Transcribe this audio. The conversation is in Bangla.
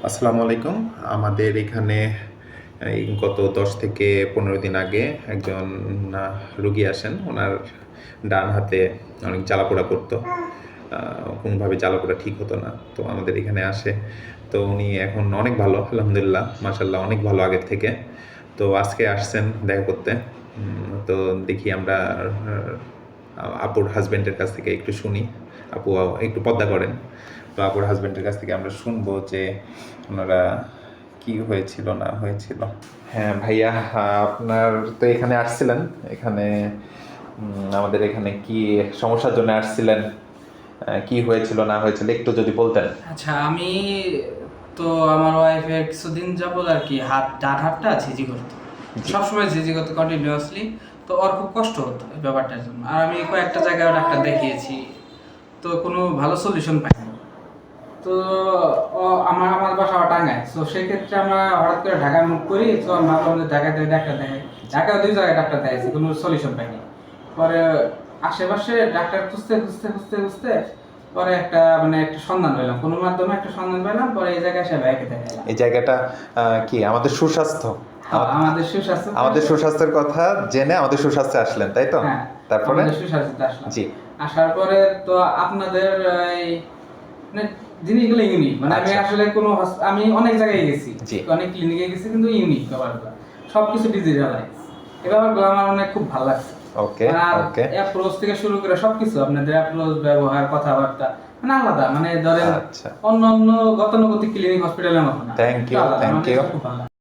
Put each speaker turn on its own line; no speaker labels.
আসসালামু আলাইকুম। আমাদের এখানে এই গত ১০ থেকে ১৫ দিন আগে একজন রোগী আসেন। উনার ডান হাতে অনেক জ্বালাপোড়া করতো। কোনোভাবে জ্বালাপোড়া ঠিক হতো না। তো আমাদের এখানে আসে। তো উনি এখন অনেক ভালো আলহামদুলিল্লাহ, মাশাআল্লাহ অনেক ভালো আগের থেকে। তো আজকে আসছেন দেখা করতে। তো দেখি আমরা আপুর হাসব্যান্ডের কাছ থেকে একটু শুনি। আপু একটু পর্দা করেন। তো আপুর হাসব্যান্ডের কাছ থেকে আমরা শুনবো যে ওনারা কি হয়েছিল না হয়েছিল। হ্যাঁ ভাইয়া, আপনার তো এখানে আসছিলেন। এখানে আমাদের এখানে কি সমস্যার জন্য আসছিলেন, কি হয়েছিল না হয়েছিল একটু যদি বলতেন।
আচ্ছা, আমি তো আমার ওয়াইফের কিছুদিন যাবত আর কি ডান হাতটা ঝিঝি করতো,
জি।
সবসময় ঝিঝি করতো কন্টিনিউয়াসলি। তো ওর খুব কষ্ট হতো এই ব্যাপারটার জন্য, আর আমি কয়েকটা জায়গায় ডাক্তার দেখিয়েছি, তো কোনো ভালো সলিউশন পাইনি। তো ও আমার আমার বাসা টাঙ্গায়, তো সেক্ষেত্রে আমরা হঠাৎ করে ঢাকায় মুভ করি। তো আমি ভাবলাম যে ঢাকায় ডাক্তার দেখাই। ঢাকায় 2 জায়গায় ডাক্তার দেখাইছি, কোনো সলিউশন পাইনি। পরে আশেপাশে ডাক্তার খুঁজতে খুঁজতে খুঁজতে খুঁজতে পরে একটা সন্ধান পেলাম, কোনো মাধ্যমে একটা সন্ধান পেলাম। পরে এই জায়গায় সে ভাইকে দেখাইলাম।
এই জায়গাটা কি আমাদের সুস্বাস্থ্য,
আমাদের সুস্বাস্থ্য,
আমাদের সুস্বাস্থ্যের কথা জেনে আমাদের সুস্বাস্থ্যে আসলেন তাই তো?
হ্যাঁ,
তারপরে
আমাদের সুস্বাস্থ্যতে আসলাম।
জি।
আসার পরে তো আপনাদের এই মানে জিনিসগুলো ইউনিক, মানে আমি
আচ্ছা।
আসলে আমি অনেক জায়গায় গেছি,
জি।
অনেক ক্লিনিকে গেছি, কিন্তু ইউনিক ব্যাপারগুলো সবকিছু ডিজিটালাইজ। এই ব্যাপারগুলো আমার অনেক খুব ভালো লাগছে।
ওকে
আর
ওকে।
অ্যাপ্রোচ থেকে শুরু করে সবকিছু, আপনাদের অ্যাপ্রোচ, ব্যবহার, কথাবার্তা মানে আলাদা, মানে ধরেন
আচ্ছা,
অন্য অন্য গতানুগতিক ক্লিনিক হসপিটালের মতো না,
থ্যাংক
একটু
ইউ
আলাদা।
থ্যাংক
আমার
ইউ।
কাছে খুব ভালো লাগে।